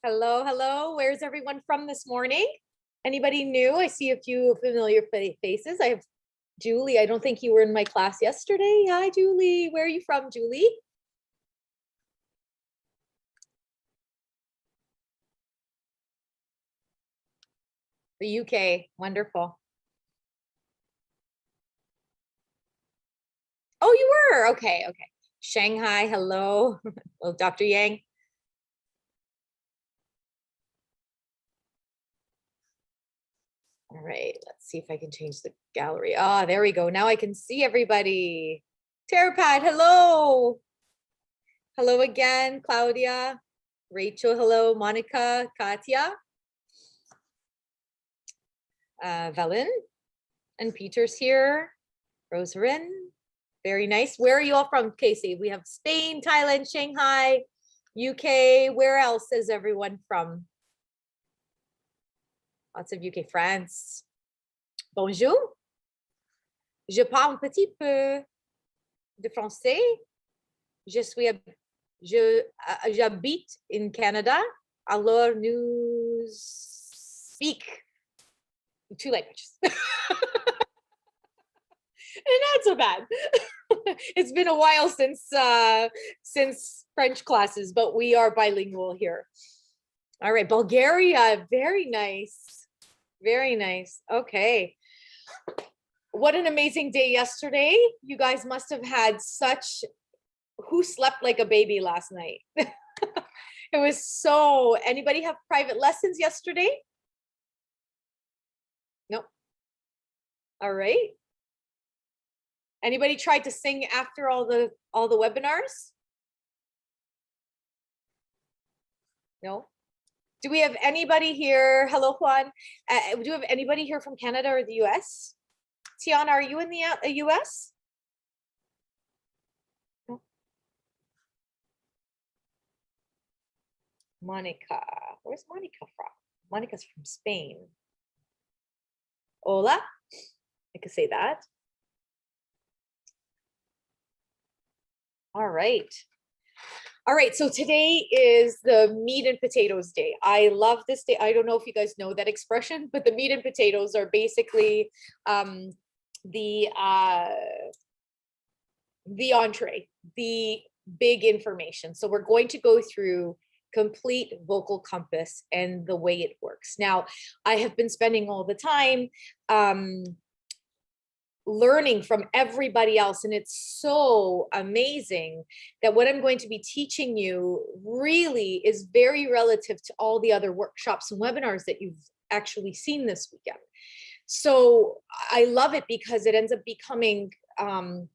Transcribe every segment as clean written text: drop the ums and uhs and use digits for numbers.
Hello, hello. Where's everyone from this morning? Anybody new? I see a few familiar faces. I have Julie. I don't think you were in my class yesterday. Hi, Julie. Where are you from, Julie? The UK. Wonderful. Oh, you were? Okay, okay. Shanghai, hello. Oh, Dr. Yang. All right, let's see if I can change the gallery. Ah, there we go. Now I can see everybody. Terapad, hello. Hello again, Claudia. Rachel, hello. Monica, Katya. Velen and Peter's here. Rosarin, very nice. Where are you all from, Casey? We have Spain, Thailand, Shanghai, UK. Where else is everyone from? Lots of UK, France. Bonjour. Je parle un petit peu de français. J'habite in Canada. Alors nous speak 2 languages. And not so bad. It's been a while since French classes, but we are bilingual here. All right, Bulgaria, very nice. Very nice. Okay. What an amazing day yesterday. You guys must have had who slept like a baby last night? It was anybody have private lessons yesterday? Nope. All right. Anybody tried to sing after all the webinars? No. Do we have anybody here? Hello, Juan. Do we have anybody here from Canada or the US? Tiana, are you in the US? No. Monica. Where's Monica from? Monica's from Spain. Hola. I could say that. All right. All right, so today is the meat and potatoes day. I love this day. I don't know if you guys know that expression, but the meat and potatoes are basically the entree, the big information. So we're going to go through complete vocal compass and the way it works. Now, I have been spending all the time learning from everybody else, and it's so amazing that what I'm going to be teaching you really is very relative to all the other workshops and webinars that you've actually seen this weekend. So I love it because it ends up becoming a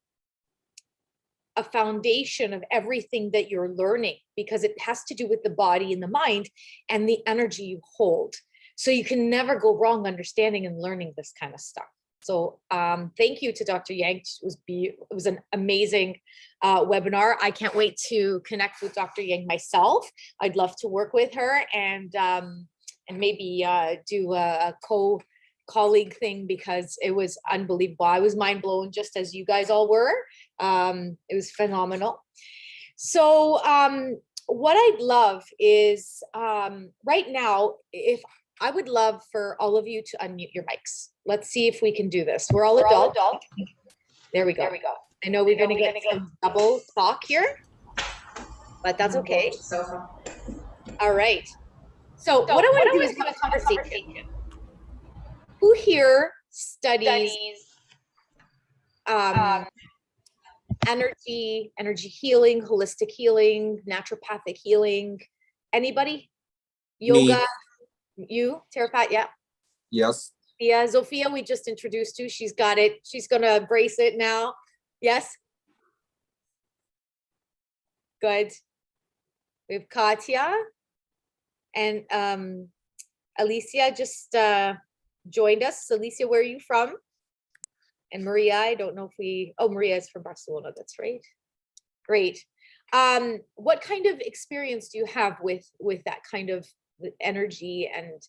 foundation of everything that you're learning, because it has to do with the body and the mind and the energy you hold. So you can never go wrong understanding and learning this kind of stuff. So thank you to Dr. Yang. It was an amazing webinar. I can't wait to connect with Dr. Yang myself. I'd love to work with her and maybe do a colleague thing, because it was unbelievable. I was mind blown, just as you guys all were. It was phenomenal. So what I'd love is right now, if I would love for all of you to unmute your mics. Let's see if we can do this. We're all adult. There we go. There we go. I know we're going to get some double talk here, but that's okay. All right. So what I want to do is have a conversation. Who here studies energy healing, holistic healing, naturopathic healing? Anybody? Yoga? Me. You, Terapat? Yeah. Yes. Yeah, Zofia, we just introduced you. She's got it. She's gonna brace it now. Yes. Good. We have Katya and Alicia just joined us. Alicia, where are you from? And Maria, I don't know if Maria is from Barcelona. That's right. Great. What kind of experience do you have with that kind of energy? And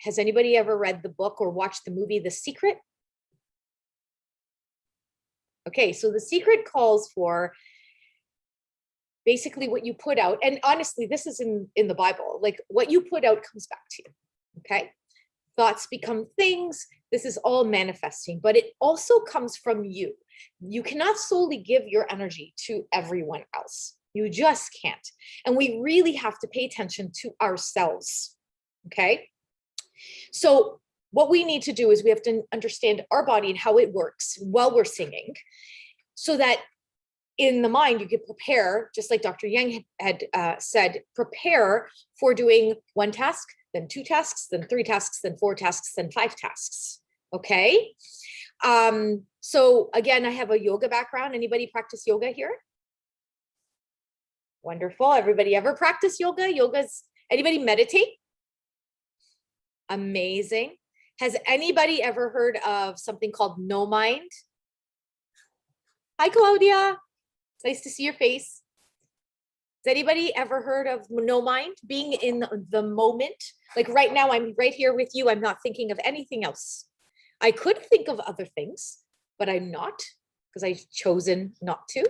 has anybody ever read the book or watched the movie The Secret? Okay, so The Secret calls for basically what you put out, and honestly, this is in the Bible, like what you put out comes back to you. Okay. Thoughts become things. This is all manifesting, but it also comes from you. You cannot solely give your energy to everyone else. You just can't. And we really have to pay attention to ourselves. Okay. So what we need to do is we have to understand our body and how it works while we're singing, so that in the mind, you could prepare, just like Dr. Yang had said, prepare for doing one task, then two tasks, then three tasks, then four tasks, then five tasks. Okay. So again, I have a yoga background. Anybody practice yoga here? Wonderful. Everybody ever practice yoga? Anybody meditate? Amazing. Has anybody ever heard of something called no mind? Hi, Claudia. It's nice to see your face. Has anybody ever heard of no mind? Being in the moment? Like right now, I'm right here with you. I'm not thinking of anything else. I could think of other things, but I'm not, because I've chosen not to.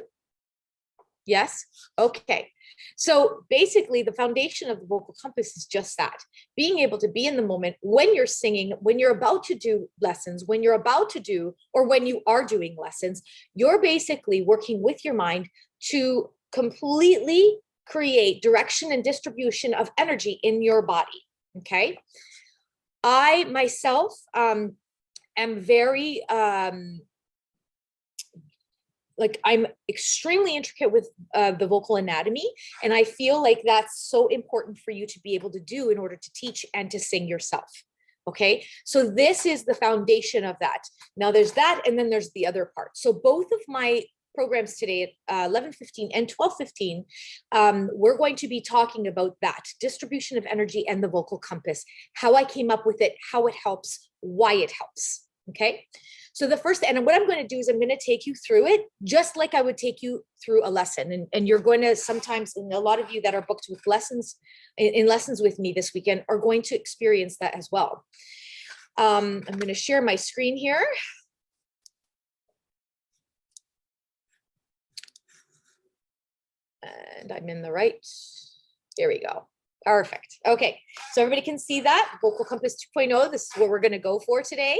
Yes? Okay. So basically, the foundation of the vocal compass is just that. Being able to be in the moment when you're singing, when you're about to do lessons, when you're about to do, or when you are doing lessons, you're basically working with your mind to completely create direction and distribution of energy in your body. Okay. I myself am very, like I'm extremely intricate with the vocal anatomy. And I feel like that's so important for you to be able to do in order to teach and to sing yourself. Okay. So this is the foundation of that. Now there's that, and then there's the other part. So both of my programs today at 11:15 and 12:15, we're going to be talking about that distribution of energy and the vocal compass, how I came up with it, how it helps, why it helps. Okay. So the first, and what I'm going to do is I'm going to take you through it just like I would take you through a lesson. And you're going to sometimes, and a lot of you that are booked with lessons, in lessons with me this weekend, are going to experience that as well. I'm going to share my screen here. And I'm in the right, here we go. Perfect. Okay, so everybody can see that, Vocal Compass 2.0, this is what we're going to go for today.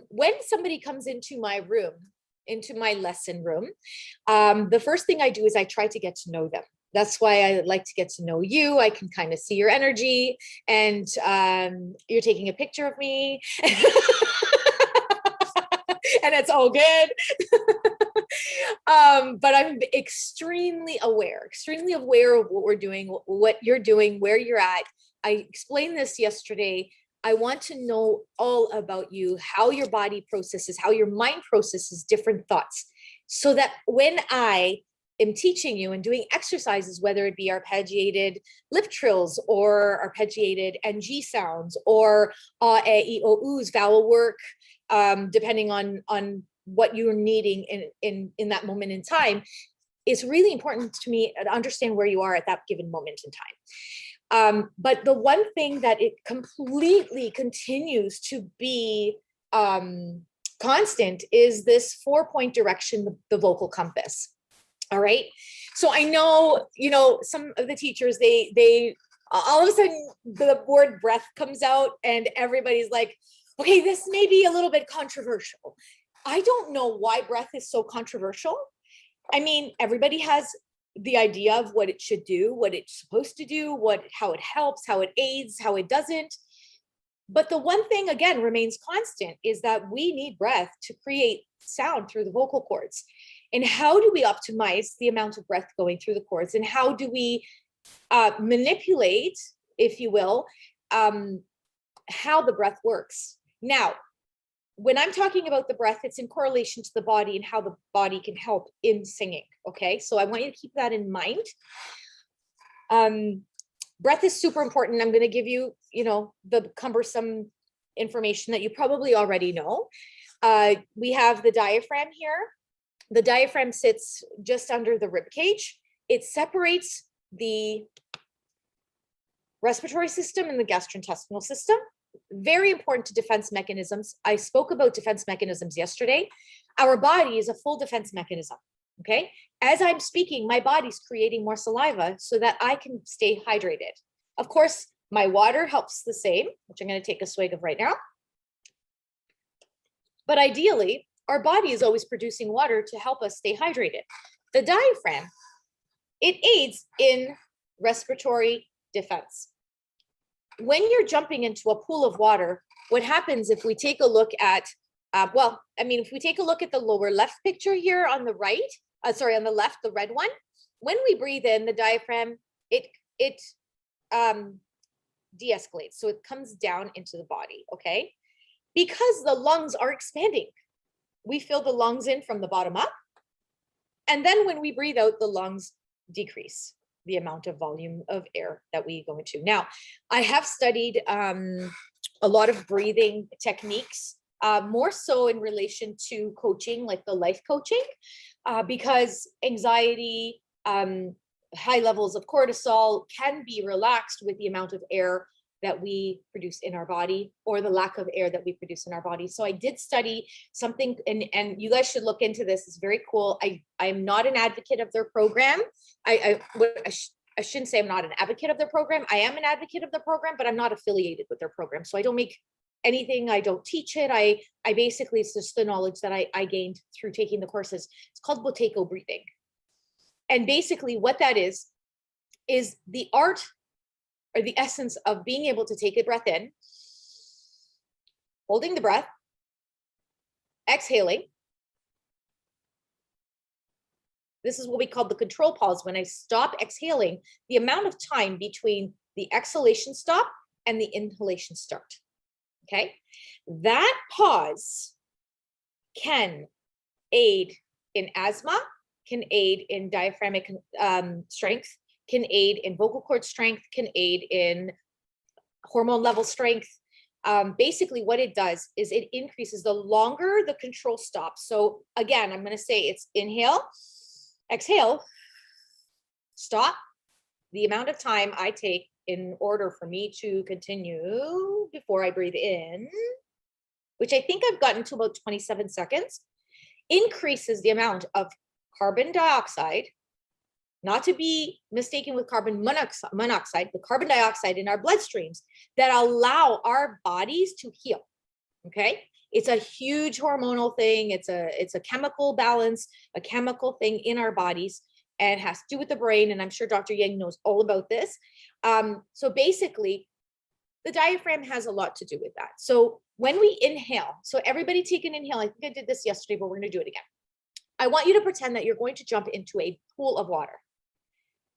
When somebody comes into my room, into my lesson room, the first thing I do is I try to get to know them. That's why I like to get to know you. I can kind of see your energy, and you're taking a picture of me. And it's all good. But I'm extremely aware of what we're doing, what you're doing, where you're at. I explained this yesterday. I want to know all about you, how your body processes, how your mind processes different thoughts, so that when I am teaching you and doing exercises, whether it be arpeggiated lip trills or arpeggiated NG sounds or a, e, o, oo's vowel work, depending on what you're needing in that moment in time, it's really important to me to understand where you are at that given moment in time. But the one thing that it completely continues to be constant is this 4-point direction, the vocal compass. All right. So I know, some of the teachers, they all of a sudden the word breath comes out and everybody's like, okay, this may be a little bit controversial. I don't know why breath is so controversial. I mean, everybody has the idea of what it should do, what it's supposed to do, how it helps, how it aids, how it doesn't. But the one thing, again, remains constant is that we need breath to create sound through the vocal cords. And how do we optimize the amount of breath going through the cords? And how do we manipulate, if you will, how the breath works? Now, when I'm talking about the breath, it's in correlation to the body and how the body can help in singing. Okay, so I want you to keep that in mind. Breath is super important. I'm going to give you, the cumbersome information that you probably already know. We have the diaphragm here. The diaphragm sits just under the rib cage. It separates the respiratory system and the gastrointestinal system. Very important to defense mechanisms. I spoke about defense mechanisms yesterday. Our body is a full defense mechanism. Okay. As I'm speaking, my body's creating more saliva so that I can stay hydrated. Of course, my water helps the same, which I'm going to take a swig of right now. But ideally, our body is always producing water to help us stay hydrated. The diaphragm, it aids in respiratory defense. When you're jumping into a pool of water, what happens if we take a look at, if we take a look at the lower left picture here on the right, on the left, the red one, when we breathe in, the diaphragm, it de-escalates. So it comes down into the body, okay? Because the lungs are expanding. We fill the lungs in from the bottom up. And then when we breathe out, the lungs decrease the amount of volume of air that we go into. Now, I have studied a lot of breathing techniques, more so in relation to coaching, like the life coaching, because anxiety, high levels of cortisol can be relaxed with the amount of air that we produce in our body, or the lack of air that we produce in our body. So I did study something, and you guys should look into this. It's very cool. I'm not an advocate of their program. I shouldn't say I'm not an advocate of their program. I am an advocate of the program, but I'm not affiliated with their program. So I don't make anything. I don't teach it. I basically, it's just the knowledge that I gained through taking the courses. It's called Buteyko breathing. And basically what that is the art or the essence of being able to take a breath in, holding the breath, exhaling. This is what we call the control pause. When I stop exhaling, the amount of time between the exhalation stop and the inhalation start, okay? That pause can aid in asthma, can aid in diaphragmatic strength, can aid in vocal cord strength, can aid in hormone level strength. Basically what it does is it increases the longer the control stops. So again, I'm going to say it's inhale, exhale, stop. The amount of time I take in order for me to continue before I breathe in, which I think I've gotten to about 27 seconds, increases the amount of carbon dioxide, not to be mistaken with carbon monoxide, the carbon dioxide in our bloodstreams that allow our bodies to heal, okay? It's a huge hormonal thing. It's a chemical balance, a chemical thing in our bodies, and it has to do with the brain, and I'm sure Dr. Yang knows all about this. So basically, the diaphragm has a lot to do with that. So when we inhale, so everybody take an inhale. I think I did this yesterday, but we're going to do it again. I want you to pretend that you're going to jump into a pool of water.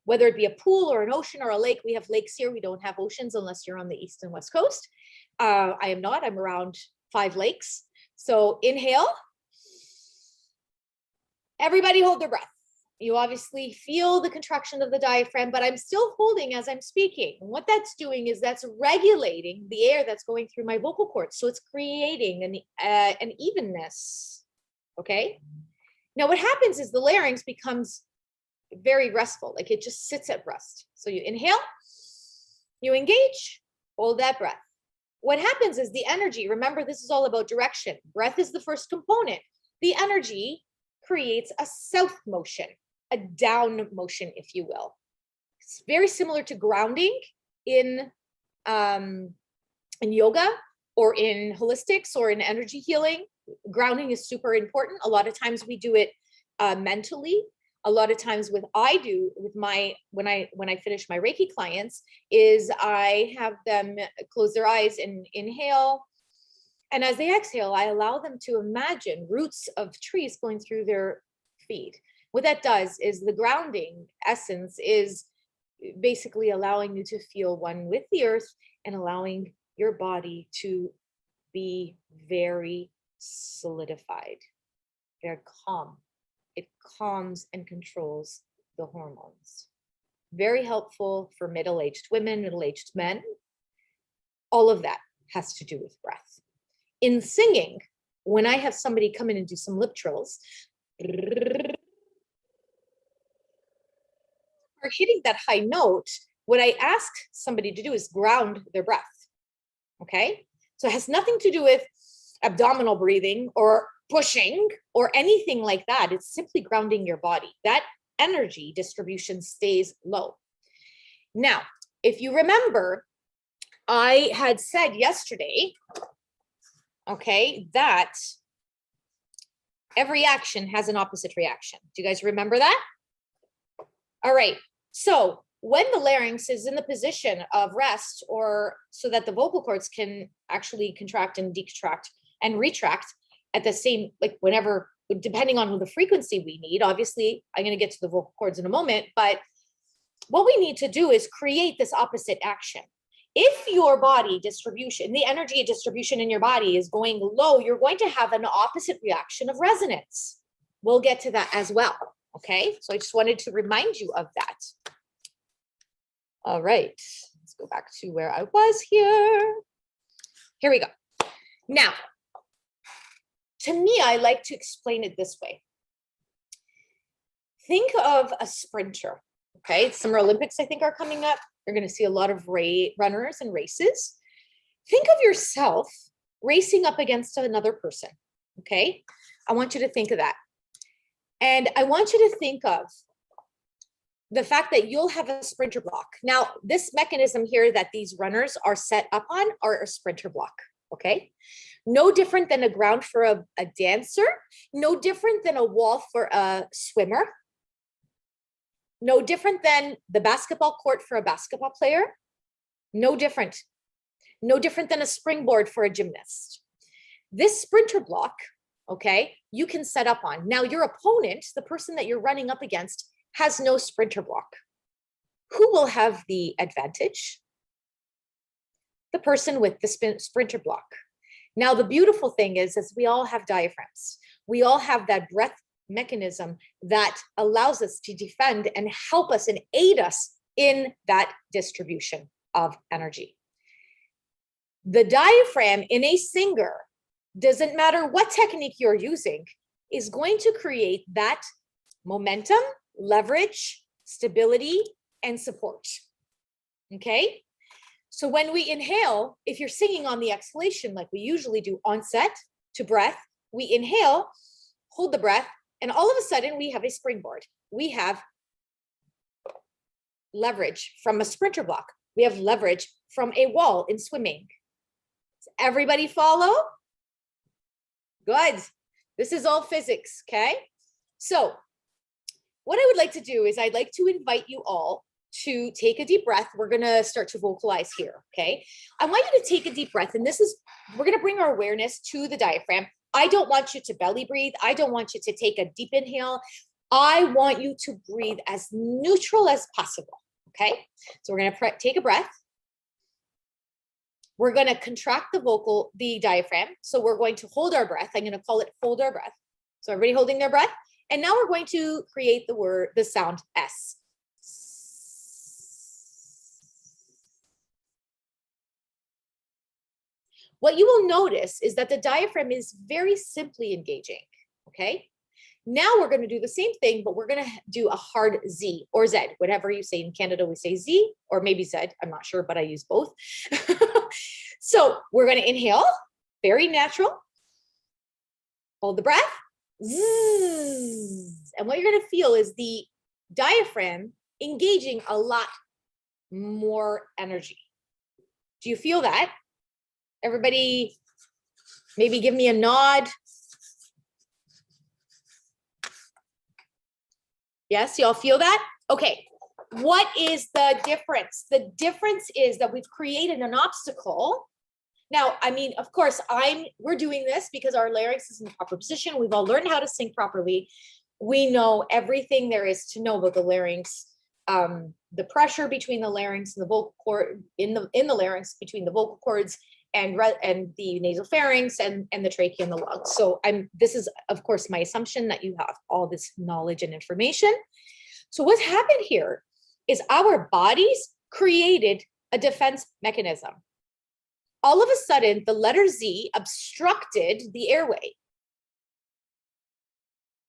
Whether it be a pool or an ocean or a lake. We have lakes here. We don't have oceans unless you're on the East and West Coast. I am not. I'm around 5 lakes. So inhale. Everybody hold their breath. You obviously feel the contraction of the diaphragm, but I'm still holding as I'm speaking. And what that's doing is that's regulating the air that's going through my vocal cords. So it's creating an evenness. Okay. Now what happens is the larynx becomes very restful, like it just sits at rest. So you inhale, you engage, hold that breath. What happens is the energy, remember this is all about direction. Breath is the first component. The energy creates a south motion, a down motion, if you will. It's very similar to grounding in yoga or in holistics or in energy healing. Grounding is super important. A lot of times we do it mentally. A lot of times when I finish my Reiki clients is I have them close their eyes and inhale. And as they exhale, I allow them to imagine roots of trees going through their feet. What that does is the grounding essence is basically allowing you to feel one with the earth and allowing your body to be very solidified, very calm. It calms and controls the hormones. Very helpful for middle-aged women, middle-aged men. All of that has to do with breath. In singing, when I have somebody come in and do some lip trills, or hitting that high note, what I ask somebody to do is ground their breath. Okay? So it has nothing to do with abdominal breathing or pushing or anything like that. It's simply grounding your body. That energy distribution stays low. Now, if you remember, I had said yesterday, okay, that every action has an opposite reaction. Do you guys remember that? All right. So when the larynx is in the position of rest, or so that the vocal cords can actually contract and decontract and retract at the same, like whenever, depending on the frequency we need. Obviously, I'm going to get to the vocal cords in a moment, but what we need to do is create this opposite action. If your body distribution, the energy distribution in your body is going low, you're going to have an opposite reaction of resonance. We'll get to that as well. Okay, so I just wanted to remind you of that. All right, let's go back to where I was here. Here we go. Now, to me, I like to explain it this way. Think of a sprinter. Okay, Summer Olympics, I think, are coming up. You're going to see a lot of runners and races. Think of yourself racing up against another person. Okay, I want you to think of that. And I want you to think of the fact that you'll have a sprinter block. Now, this mechanism here that these runners are set up on are a sprinter block. Okay, no different than a ground for a dancer, no different than a wall for a swimmer, no different than the basketball court for a basketball player, no different than a springboard for a gymnast. This sprinter block, okay, you can set up on. Now, your opponent, the person that you're running up against, has no sprinter block. Who will have the advantage? The person with the sprinter block. Now, the beautiful thing is we all have diaphragms. We all have that breath mechanism that allows us to defend and help us and aid us in that distribution of energy. The diaphragm in a singer, doesn't matter what technique you're using, is going to create that momentum, leverage, stability, and support. Okay? So when we inhale, if you're singing on the exhalation, like we usually do onset to breath, we inhale, hold the breath, and all of a sudden we have a springboard. We have leverage from a sprinter block. We have leverage from a wall in swimming. Does everybody follow? Good. This is all physics, okay? So what I would like to do is I'd like to invite you all to take a deep breath. We're going to start to vocalize here, okay? I want you to take a deep breath, and we're going to bring our awareness to the diaphragm. I don't want you to belly breathe. I don't want you to take a deep inhale. I want you to breathe as neutral as possible, okay? So we're going to take a breath. We're going to contract the diaphragm. So we're going to hold our breath. I'm going to call it hold our breath. So everybody holding their breath. And now we're going to create the sound S. What you will notice is that the diaphragm is very simply engaging, okay? Now we're going to do the same thing, but we're going to do a hard Z or Z, whatever you say. In Canada, we say Z or maybe Z. I'm not sure, but I use both. So we're going to inhale, very natural. Hold the breath. Zzz. And what you're going to feel is the diaphragm engaging a lot more energy. Do you feel that? Everybody, maybe give me a nod. Yes, y'all feel that? Okay, what is the difference? The difference is that we've created an obstacle. Now, I mean, of course, we're doing this because our larynx is in the proper position. We've all learned how to sing properly. We know everything there is to know about the larynx, the pressure between the larynx and the vocal cord, in the larynx between the vocal cords and the nasopharynx and the trachea and the lungs. So this is, of course, my assumption that you have all this knowledge and information. So what's happened here is our bodies created a defense mechanism. All of a sudden, the letter Z obstructed the airway.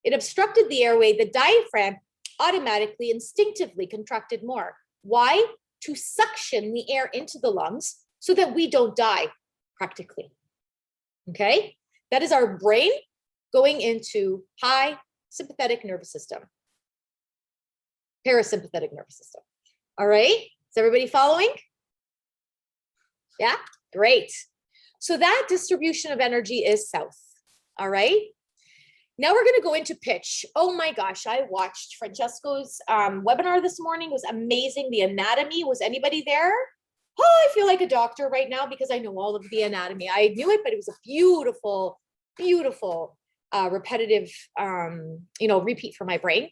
It obstructed the airway. The diaphragm automatically, instinctively contracted more. Why? To suction the air into the lungs so that we don't die practically. Okay? That is our brain going into high sympathetic nervous system, parasympathetic nervous system. All right, is everybody following? Yeah, great. So that distribution of energy is south. All right. Now we're going to go into pitch. Oh my gosh, I watched Francesco's webinar this morning. It was amazing. The anatomy, was anybody there? Oh, I feel like a doctor right now because I know all of the anatomy. I knew it, but it was a beautiful, beautiful, repetitive, repeat for my brain.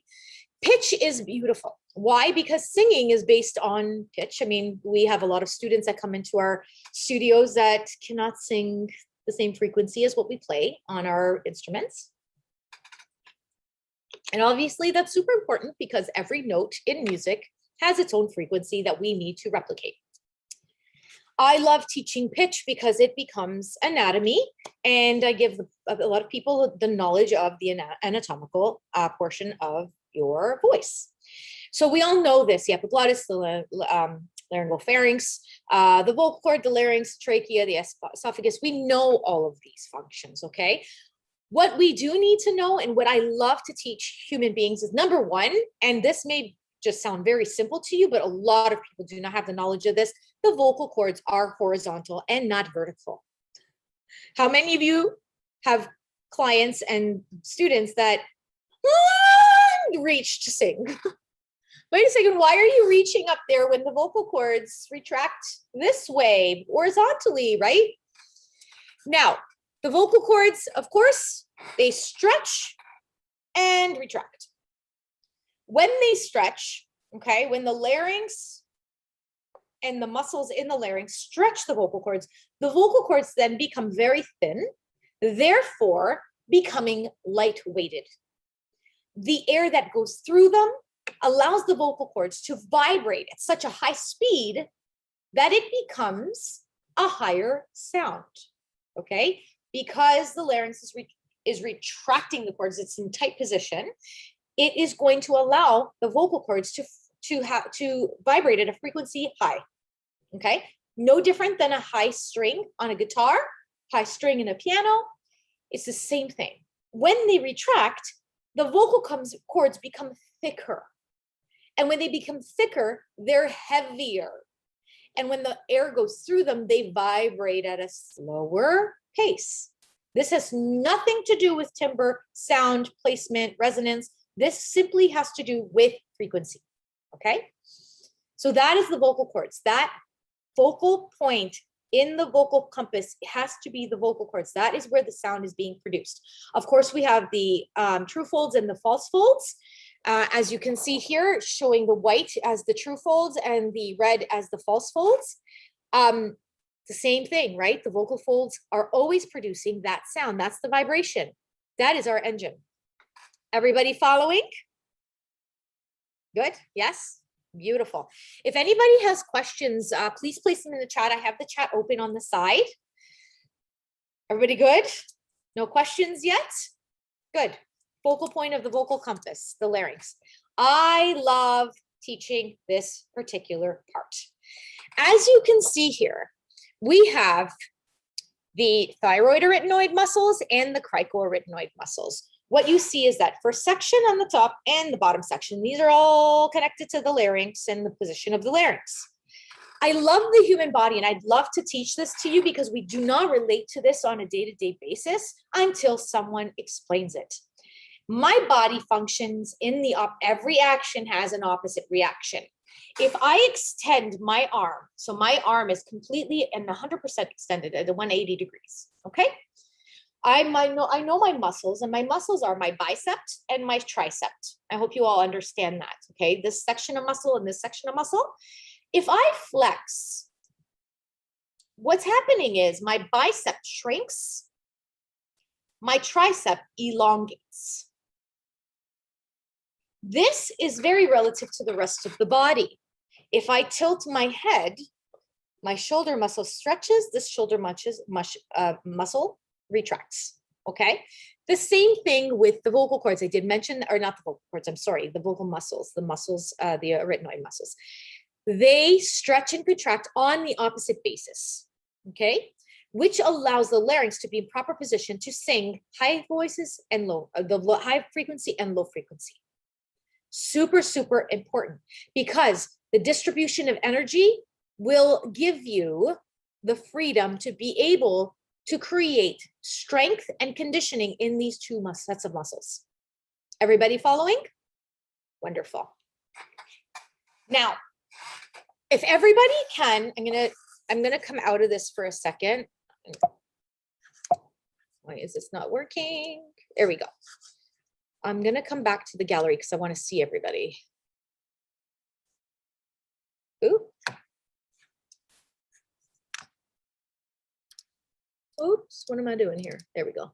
Pitch is beautiful. Why? Because singing is based on pitch. I mean, we have a lot of students that come into our studios that cannot sing the same frequency as what we play on our instruments. And obviously that's super important because every note in music has its own frequency that we need to replicate. I love teaching pitch because it becomes anatomy, and I give a lot of people the knowledge of the anatomical portion of your voice. So we all know this: the epiglottis, the laryngeal pharynx, the vocal cord, the larynx, trachea, the esophagus. We know all of these functions, okay? What we do need to know, and what I love to teach human beings, is number one, and this may just sound very simple to you, but a lot of people do not have the knowledge of this: the vocal cords are horizontal and not vertical. How many of you have clients and students that reach to sing? Wait a second, why are you reaching up there when the vocal cords retract this way, horizontally, right? Now, the vocal cords, of course, they stretch and retract. When they stretch, okay, when the larynx and the muscles in the larynx stretch the vocal cords then become very thin, therefore becoming light-weighted. The air that goes through them allows the vocal cords to vibrate at such a high speed that it becomes a higher sound, okay? Because the larynx is retracting the cords, it's in tight position, it is going to allow the vocal cords to vibrate at a frequency high, okay? No different than a high string on a guitar, high string in a piano. It's the same thing. When they retract, the vocal cords become thicker. And when they become thicker, they're heavier. And when the air goes through them, they vibrate at a slower pace. This has nothing to do with timbre, sound, placement, resonance. This simply has to do with frequency, okay? So that is the vocal cords. That focal point in the vocal compass has to be the vocal cords. That is where the sound is being produced. Of course, we have the true folds and the false folds. As you can see here, showing the white as the true folds and the red as the false folds. The same thing, right? The vocal folds are always producing that sound. That's the vibration. That is our engine. Everybody following? Good? Yes? Beautiful. If anybody has questions, please place them in the chat. I have the chat open on the side. Everybody good? No questions yet? Good. Focal point of the vocal compass, the larynx. I love teaching this particular part. As you can see here, we have the thyroidarytenoid muscles and the cricoarytenoid muscles. What you see is that first section on the top and the bottom section, these are all connected to the larynx and the position of the larynx. I love the human body, and I'd love to teach this to you because we do not relate to this on a day-to-day basis until someone explains it. My body functions in every action has an opposite reaction. If I extend my arm, so my arm is completely and 100% extended at 180 degrees, okay? I know my muscles, and my muscles are my bicep and my tricep. I hope you all understand that, okay? This section of muscle and this section of muscle. If I flex, what's happening is my bicep shrinks, my tricep elongates. This is very relative to the rest of the body. If I tilt my head, my shoulder muscle stretches, this shoulder muscle retracts, okay? The same thing with the vocal cords. I did mention, or not the vocal cords, I'm sorry, the vocal muscles, the arytenoid muscles. They stretch and contract on the opposite basis, okay? which allows the larynx to be in proper position to sing high voices and high frequency and low frequency. Super, super important, because the distribution of energy will give you the freedom to be able to create strength and conditioning in these two sets of muscles. Everybody following? Wonderful. Now, if everybody can, I'm gonna come out of this for a second. Why is this not working? There we go. I'm gonna come back to the gallery because I want to see everybody. Ooh. Oops, what am I doing here? There we go.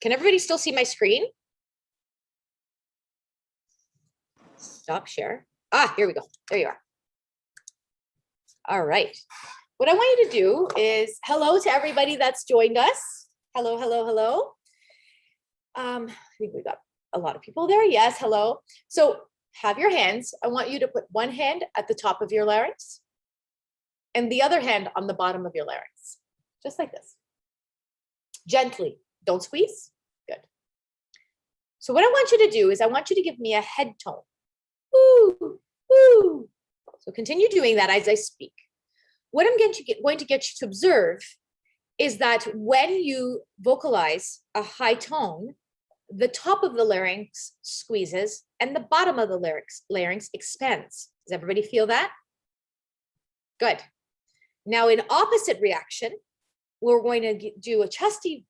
Can everybody still see my screen? Stop share. Ah, here we go. There you are. All right. What I want you to do is hello to everybody that's joined us. Hello, hello, hello. I think we got a lot of people there. Yes, hello. So have your hands. I want you to put one hand at the top of your larynx and the other hand on the bottom of your larynx, just like this. Gently, don't squeeze. Good. So what I want you to do is I want you to give me a head tone. Woo, woo. So continue doing that as I speak. What I'm going to get you to observe is that when you vocalize a high tone, the top of the larynx squeezes and the bottom of the larynx expands. Does everybody feel that? Good. Now in opposite reaction, we're going to do a chesty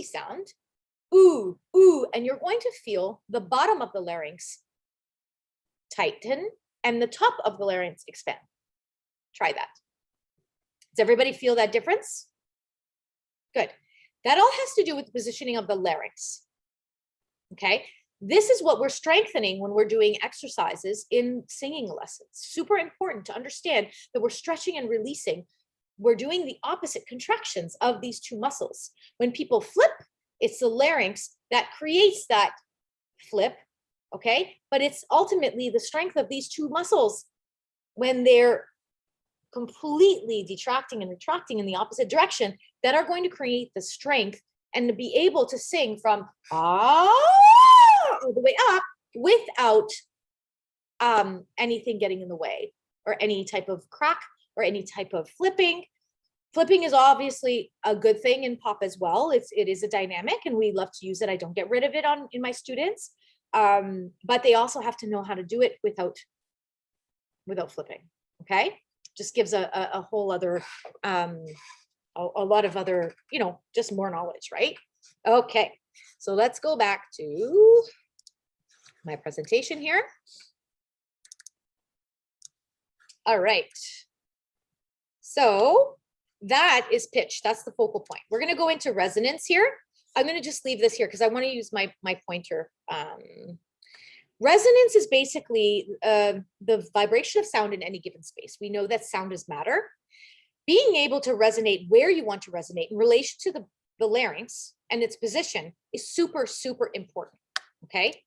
sound. Ooh, ooh, and you're going to feel the bottom of the larynx tighten and the top of the larynx expand. Try that. Does everybody feel that difference? Good. That all has to do with the positioning of the larynx. Okay. This is what we're strengthening when we're doing exercises in singing lessons. Super important to understand that we're stretching and releasing. We're doing the opposite contractions of these two muscles. When people flip, it's the larynx that creates that flip. Okay. But it's ultimately the strength of these two muscles when they're completely detracting and retracting in the opposite direction that are going to create the strength and to be able to sing from ah all the way up without anything getting in the way or any type of crack or any type of flipping. Flipping is obviously a good thing in pop as well. It is a dynamic and we love to use it. I don't get rid of it in my students, but they also have to know how to do it without flipping. Okay. Just gives a whole other, a lot of other, just more knowledge, right? Okay, so let's go back to my presentation here. All right, so that is pitch, that's the focal point. We're gonna go into resonance here. I'm gonna just leave this here because I wanna use my pointer. Resonance is basically the vibration of sound in any given space. We know that sound is matter. Being able to resonate where you want to resonate in relation to the larynx and its position is super, super important, okay?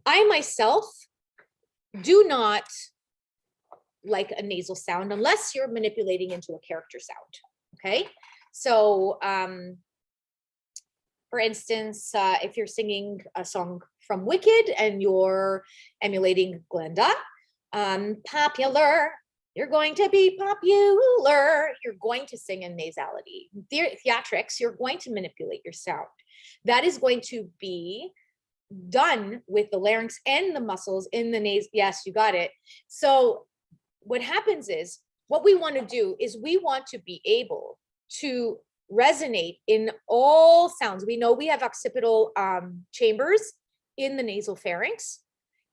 I myself do not like a nasal sound unless you're manipulating into a character sound, okay? So, for instance, if you're singing a song from Wicked and you're emulating Glenda, popular, you're going to be popular, you're going to sing in nasality. Theatrics, you're going to manipulate your sound. That is going to be done with the larynx and the muscles in the nase. Yes, you got it. So what happens is, what we want to do is we want to be able to resonate in all sounds. We know we have occipital chambers in the nasal pharynx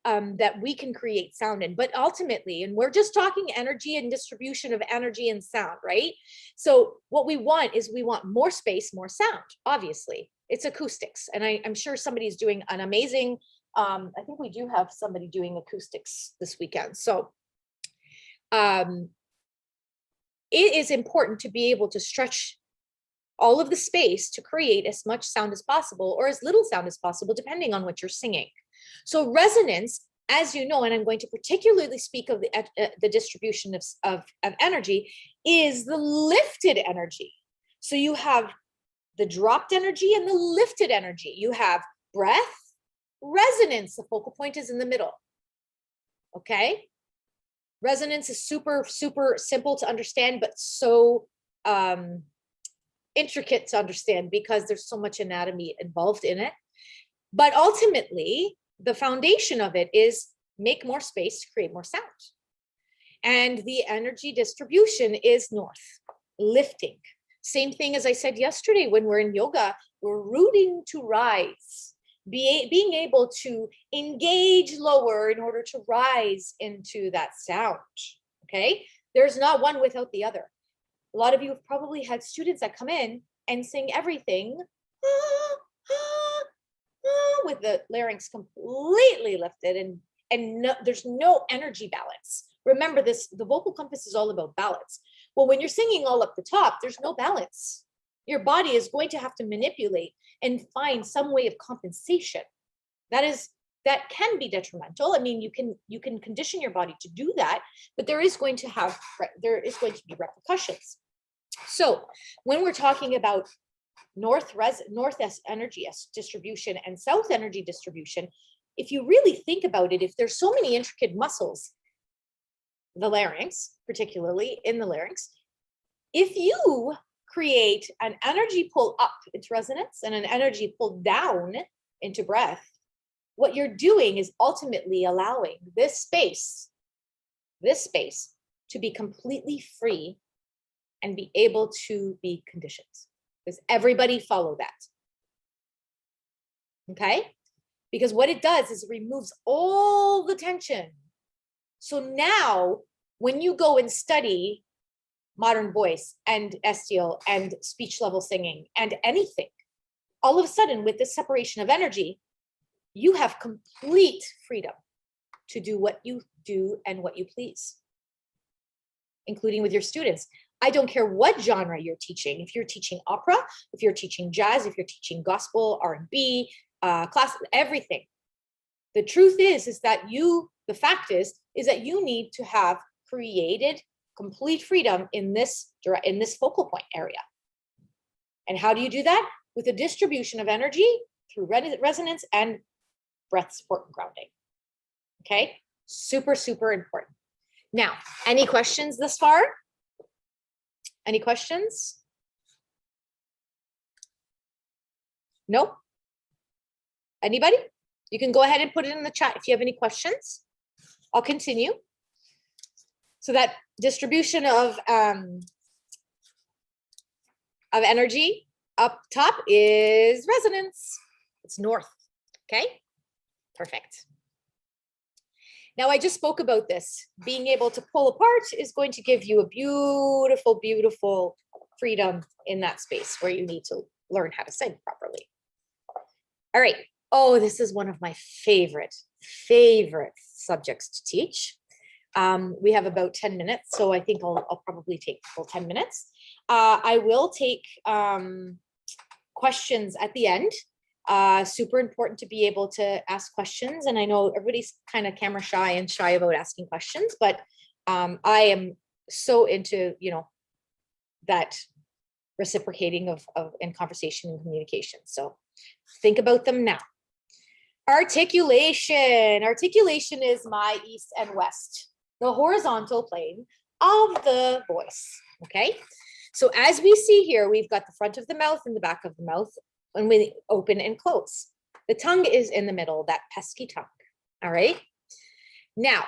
that we can create sound in, but ultimately, and we're just talking energy and distribution of energy and sound, right? So what we want is we want more space, more sound. Obviously, it's acoustics, and I'm sure somebody's doing an amazing. I think we do have somebody doing acoustics this weekend. So it is important to be able to stretch all of the space to create as much sound as possible or as little sound as possible, depending on what you're singing. So resonance as you know, and I'm going to particularly speak of the distribution of energy, is the lifted energy. So you have the dropped energy and the lifted energy. You have breath, resonance. The focal point is in the middle. Okay. Resonance is super, super simple to understand, but so intricate to understand because there's so much anatomy involved in it. But ultimately, the foundation of it is make more space to create more sound. And the energy distribution is north, lifting. Same thing as I said yesterday, when we're in yoga, we're rooting to rise, being able to engage lower in order to rise into that sound, okay? There's not one without the other. A lot of you have probably had students that come in and sing everything with the larynx completely lifted, and no, there's no energy balance. Remember this, the vocal compass is all about balance. Well, when you're singing all up the top, there's no balance. Your body is going to have to manipulate and find some way of compensation. That can be detrimental. I mean, you can condition your body to do that, but there is going to be repercussions. So when we're talking about north energy distribution and south energy distribution, if you really think about it, if there's so many intricate muscles, the larynx, particularly in the larynx, if you create an energy pull up into resonance and an energy pull down into breath, what you're doing is ultimately allowing this space to be completely free and be able to be conditioned. Does everybody follow that? Okay? Because what it does is it removes all the tension. So now when you go and study modern voice and STL and speech level singing and anything, all of a sudden with this separation of energy, you have complete freedom to do what you do and what you please, including with your students. I don't care what genre you're teaching. If you're teaching opera, if you're teaching jazz, if you're teaching gospel, R&B, class, everything. The truth is that the fact is that you need to have created complete freedom in this focal point area. And how do you do that? With a distribution of energy through resonance and breath support and grounding. Okay, super, super important. Now, any questions thus far? Any questions? Nope. Anybody? You can go ahead and put it in the chat if you have any questions. I'll continue. So that distribution of energy up top is resonance. It's north. Okay, perfect. Now, I just spoke about this. Being able to pull apart is going to give you a beautiful, beautiful freedom in that space where you need to learn how to sing properly. All right. Oh, this is one of my favorite subjects to teach. We have about 10 minutes, so I think I'll probably take the full 10 minutes. I will take questions at the end. Super important to be able to ask questions. And I know everybody's kind of camera shy and shy about asking questions, but I am so into, that reciprocating of in conversation and communication. So think about them now. Articulation. Articulation is my east and west, the horizontal plane of the voice. Okay. So as we see here, we've got the front of the mouth and the back of the mouth when we open and close. The tongue is in the middle, that pesky tongue. All right. Now,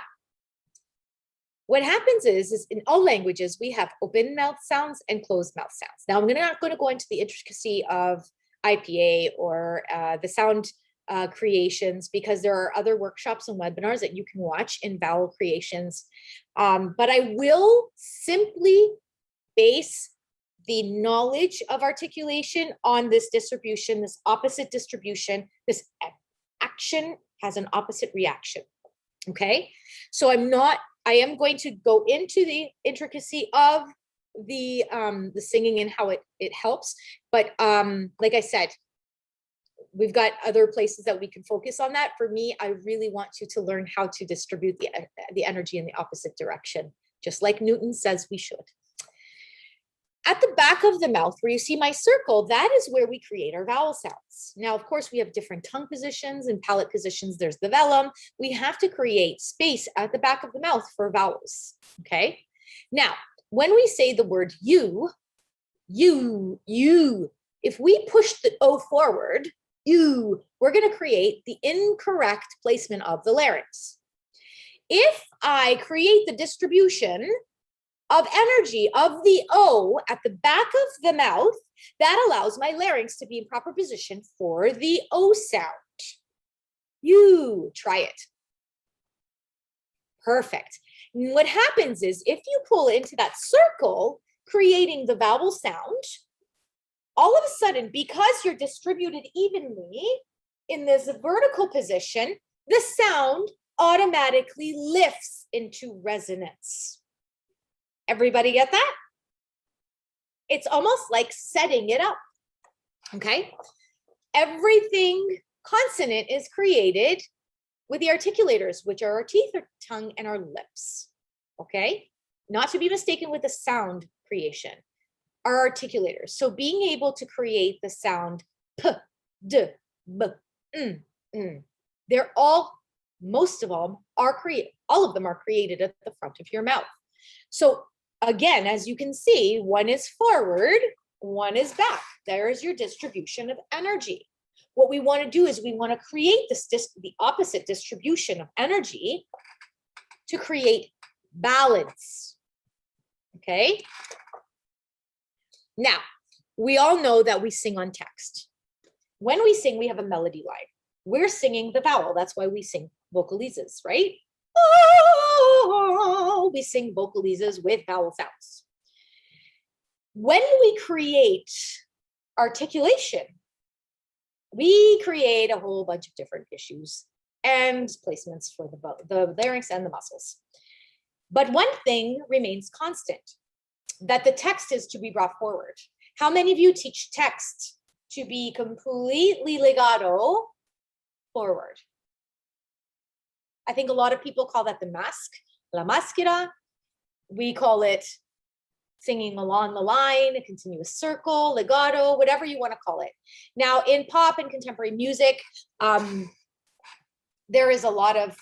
what happens is in all languages, we have open mouth sounds and closed mouth sounds. Now, I'm not going to go into the intricacy of IPA or the sound creations, because there are other workshops and webinars that you can watch in vowel creations. But I will simply base the knowledge of articulation on this distribution, this opposite distribution. This action has an opposite reaction. Okay, so I am going to go into the intricacy of the singing and how it helps. But like I said, we've got other places that we can focus on that. For me, I really want you to learn how to distribute the energy in the opposite direction, just like Newton says we should. At the back of the mouth, where you see my circle, that is where we create our vowel sounds. Now, of course, we have different tongue positions and palate positions. There's the velum. We have to create space at the back of the mouth for vowels, okay? Now, when we say the word you, if we push the O forward, we're going to create the incorrect placement of the larynx. If I create the distribution of energy of the O at the back of the mouth, that allows my larynx to be in proper position for the O sound. You try it. Perfect. And what happens is if you pull into that circle, creating the vowel sound, all of a sudden, because you're distributed evenly in this vertical position, the sound automatically lifts into resonance. Everybody get that? It's almost like setting it up, okay? Everything consonant is created with the articulators, which are our teeth, our tongue, and our lips, okay? Not to be mistaken with the sound creation, our articulators. So being able to create the sound p, d, b, they're all, most of them are created, all of them are created at the front of your mouth. So again, as you can see, one is forward, one is back. There's your distribution of energy. What we want to do is we want to create the opposite distribution of energy to create balance. Okay? Now, we all know that we sing on text. When we sing, we have a melody line. We're singing the vowel. That's why we sing vocalizes, right? Oh, we sing vocalizes with vowel sounds. When we create articulation, we create a whole bunch of different issues and placements for the larynx and the muscles. But one thing remains constant, that the text is to be brought forward. How many of you teach text to be completely legato forward? I think a lot of people call that the mask, la maschera. We call it singing along the line, a continuous circle, legato, whatever you want to call it. Now, in pop and contemporary music, there is a lot of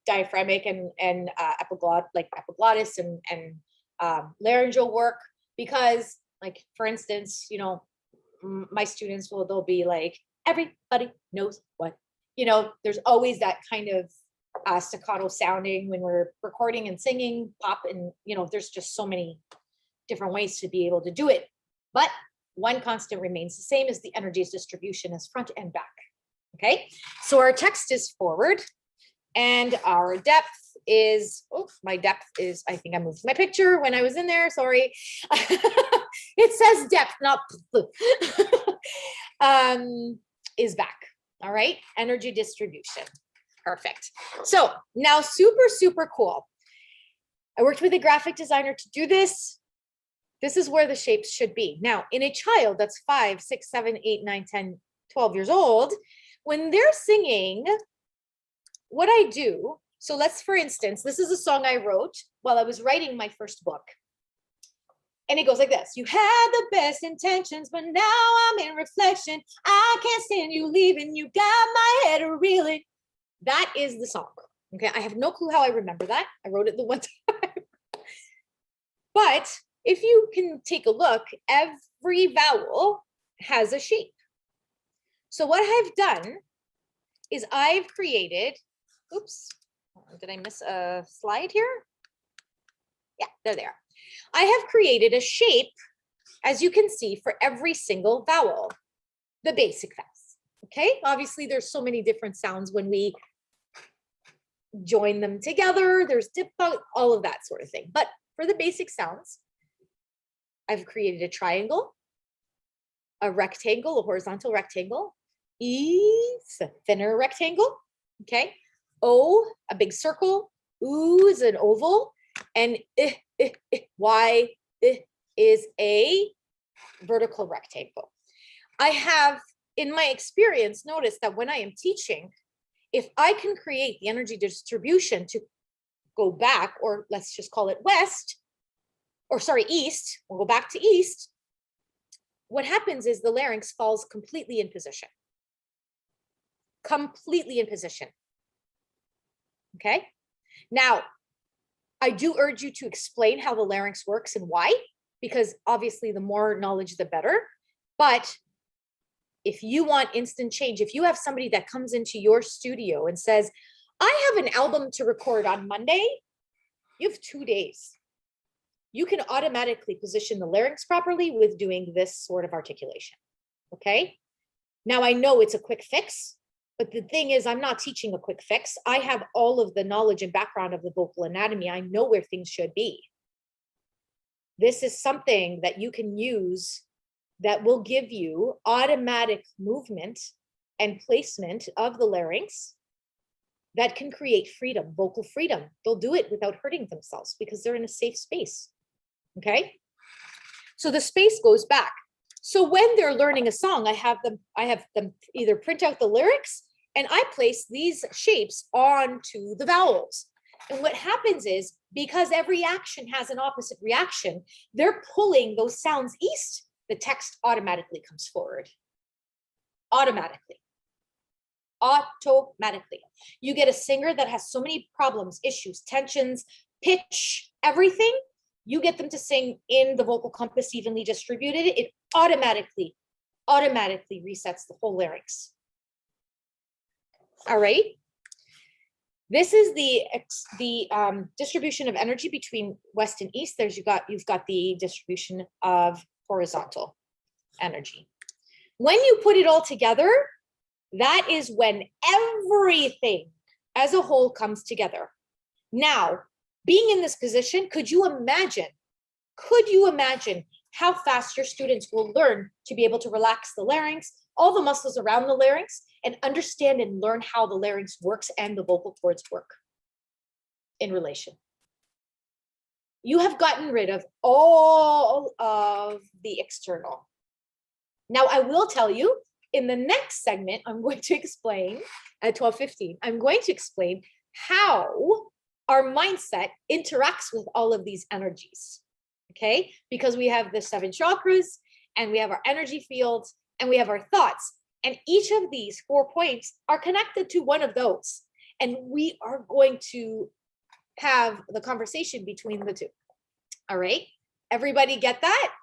diaphragmic and epiglottis and laryngeal work, because, like, for instance, you know, my students they'll be like, everybody knows what, you know, there's always that kind of staccato sounding when we're recording and singing pop, and you know, there's just so many different ways to be able to do it, but one constant remains the same, as the energy's distribution is front and back. Okay, so our text is forward, and our depth is, my depth is, I think I moved my picture when I was in there, sorry. It says depth, not is back. All right, energy distribution. Perfect. So now super cool. I worked with a graphic designer to do this. This is where the shapes should be. Now, in a child that's 5, 6, 7, 8, 9, 10, 12 years old, when they're singing, what I do, so let's, for instance, this is a song I wrote while I was writing my first book. And it goes like this. You had the best intentions, but now I'm in reflection. I can't stand you leaving. You got my head reeling. That is the song. Okay, I have no clue how I remember that. I wrote it the one time. But if you can take a look, every vowel has a shape. So what I've done is I've created, oops, did I miss a slide here? Yeah, they're there. I have created a shape, as you can see, for every single vowel, the basic vowels. Okay, obviously there's so many different sounds when we join them together. There's all of that sort of thing. But for the basic sounds, I've created a triangle, a rectangle, a horizontal rectangle, is a thinner rectangle, okay? O, a big circle, oo is an oval, and Y is a vertical rectangle. I have in my experience, noticed that when I am teaching, if I can create the energy distribution to go back, or let's just call it west, or sorry, east, we'll go back to east, what happens is the larynx falls completely in position. Completely in position. Okay? Now, I do urge you to explain how the larynx works and why, because obviously the more knowledge, the better. But if you want instant change, if you have somebody that comes into your studio and says, I have an album to record on Monday, you have 2 days. You can automatically position the larynx properly with doing this sort of articulation. Okay? Now I know it's a quick fix, but the thing is, I'm not teaching a quick fix. I have all of the knowledge and background of the vocal anatomy. I know where things should be. This is something that you can use that will give you automatic movement and placement of the larynx that can create freedom, vocal freedom. They'll do it without hurting themselves because they're in a safe space. Okay? So the space goes back. So when they're learning a song, I have them either print out the lyrics and I place these shapes onto the vowels. And what happens is, because every action has an opposite reaction, they're pulling those sounds east, the text automatically comes forward. Automatically. Automatically. You get a singer that has so many problems, issues, tensions, pitch, everything. You get them to sing in the vocal compass evenly distributed, it automatically resets the whole larynx. All right. This is the distribution of energy between west and east. You've got the distribution of horizontal energy. When you put it all together, that is when everything as a whole comes together. Now, being in this position, could you imagine how fast your students will learn to be able to relax the larynx, all the muscles around the larynx, and understand and learn how the larynx works and the vocal cords work in relation? You have gotten rid of all of the external. Now, I will tell you, in the next segment, I'm going to explain, at 12:15, I'm going to explain how our mindset interacts with all of these energies, okay? Because we have the 7 chakras, and we have our energy fields, and we have our thoughts. And each of these 4 points are connected to one of those. And we are going to have the conversation between the two. All right? Everybody get that?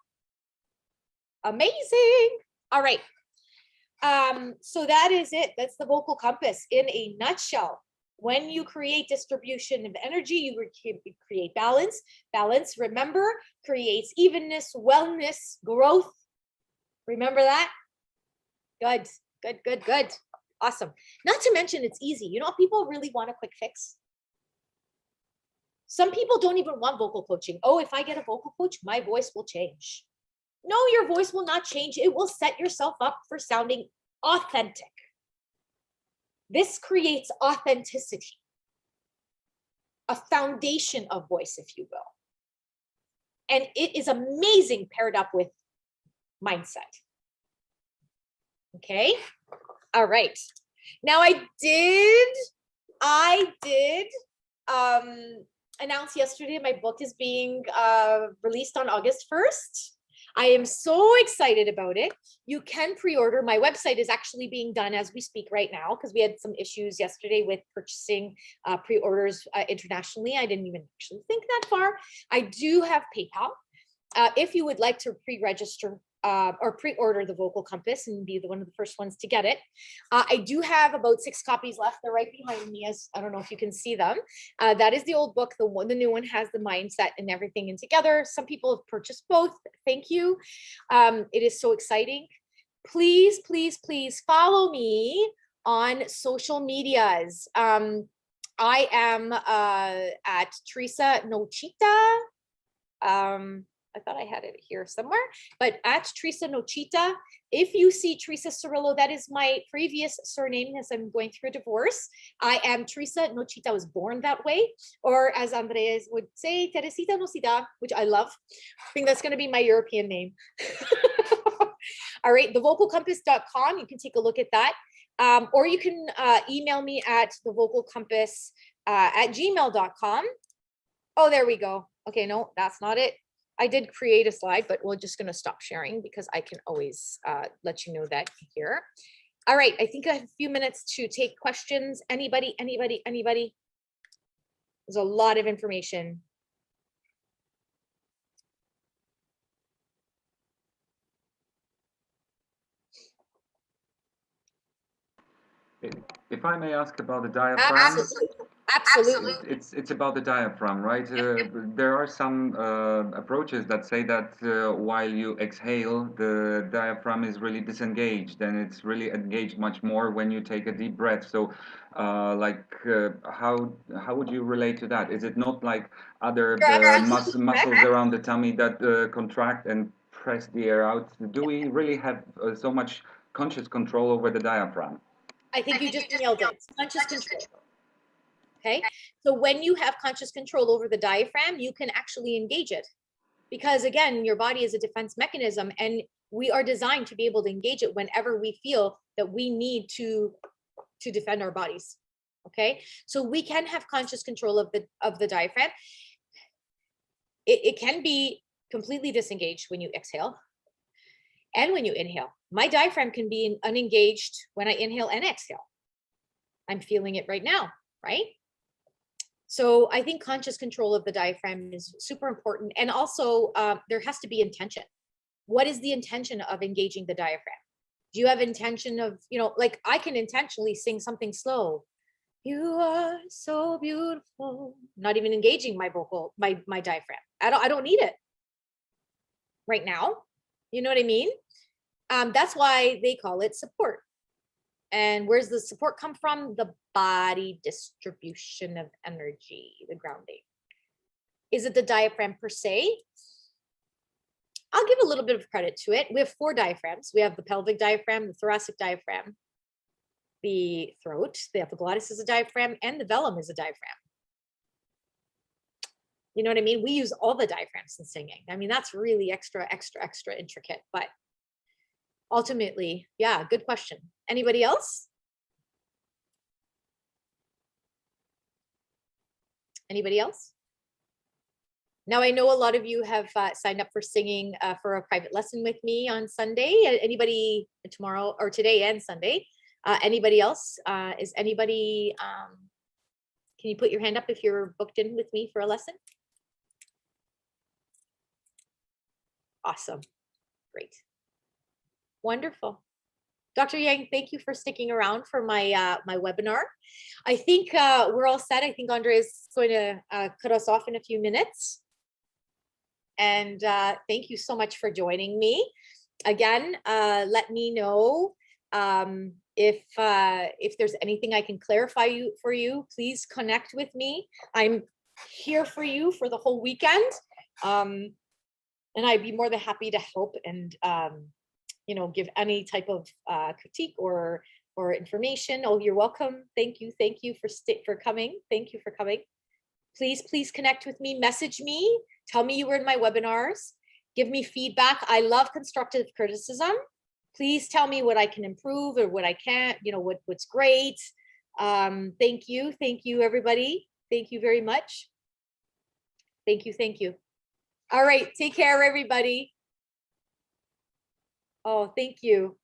Amazing. All right. So that is it. That's the vocal compass in a nutshell. When you create distribution of energy, you create balance. Balance, remember, creates evenness, wellness, growth. Remember that? Good, good, good, good. Awesome. Not to mention it's easy. You know, people really want a quick fix. Some people don't even want vocal coaching. Oh, if I get a vocal coach, my voice will change. No, your voice will not change. It will set yourself up for sounding authentic. This creates authenticity, a foundation of voice, if you will. And it is amazing paired up with mindset. Okay. All right. Now I did announce yesterday my book is being released on August 1st. I am so excited about it. You can pre-order. My website is actually being done as we speak right now because we had some issues yesterday with purchasing pre-orders internationally. I didn't even actually think that far. I do have PayPal. If you would like to pre-register or pre-order the Vocal Compass and be one of the first ones to get it. I do have about 6 copies left. They're right behind me, as I don't know if you can see them. That is the old book. The new one has the mindset and everything in together. Some people have purchased both. Thank you. It is so exciting. Please, please, please follow me on social medias. I am at Teresa Nocita. I thought I had it here somewhere, but at Teresa Nocita. If you see Teresa Cirillo, that is my previous surname as I'm going through a divorce. I am Teresa Nocita. I was born that way, or as Andres would say, Teresita Nocita, which I love. I think that's going to be my European name. All right, thevocalcompass.com. You can take a look at that. Or you can email me at thevocalcompass@gmail.com. Oh, there we go. Okay, no, that's not it. I did create a slide, but we're just going to stop sharing because I can always let you know that here. All right, I think I have a few minutes to take questions. Anybody? There's a lot of information. If I may ask about the diaphragm. Absolutely. It's about the diaphragm, right? There are some approaches that say that while you exhale, the diaphragm is really disengaged, and it's really engaged much more when you take a deep breath. So, how would you relate to that? Is it not like other muscles around the tummy that contract and press the air out? Do we really have so much conscious control over the diaphragm? I think you just nailed it. Conscious control. Okay, so when you have conscious control over the diaphragm, you can actually engage it, because again, your body is a defense mechanism, and we are designed to be able to engage it whenever we feel that we need to defend our bodies. Okay, so we can have conscious control of the diaphragm. It can be completely disengaged when you exhale and when you inhale. My diaphragm can be unengaged when I inhale and exhale. I'm feeling it right now, right? So I think conscious control of the diaphragm is super important. And also there has to be intention. What is the intention of engaging the diaphragm? Do you have intention of, like I can intentionally sing something slow. You are so beautiful. Not even engaging my vocal, my diaphragm. I don't need it right now. You know what I mean? That's why they call it support. And where's the support come from? The body distribution of energy, the grounding. Is it the diaphragm per se? I'll give a little bit of credit to it. We have 4 diaphragms. We have the pelvic diaphragm, the thoracic diaphragm, the throat, the epiglottis is a diaphragm, and the velum is a diaphragm. You know what I mean? We use all the diaphragms in singing. I mean, that's really extra intricate, but ultimately, yeah, good question. Anybody else? Anybody else? Now, I know a lot of you have signed up for singing for a private lesson with me on Sunday. Anybody tomorrow or today and Sunday? Anybody else? Is anybody, can you put your hand up if you're booked in with me for a lesson? Awesome. Great. Wonderful. Dr. Yang, thank you for sticking around for my my webinar. I think we're all set. I think Andre is going to cut us off in a few minutes. And thank you so much for joining me. Again, let me know if there's anything I can clarify for you. Please connect with me. I'm here for you for the whole weekend. And I'd be more than happy to help and give any type of critique or information. Oh, you're welcome. Thank you for coming. Thank you for coming. Please connect with me. Message me. Tell me you were in my webinars. Give me feedback. I love constructive criticism. Please tell me what I can improve or what I can't. What's great. Thank you, everybody. Thank you very much. Thank you. All right, take care, everybody. Oh, thank you.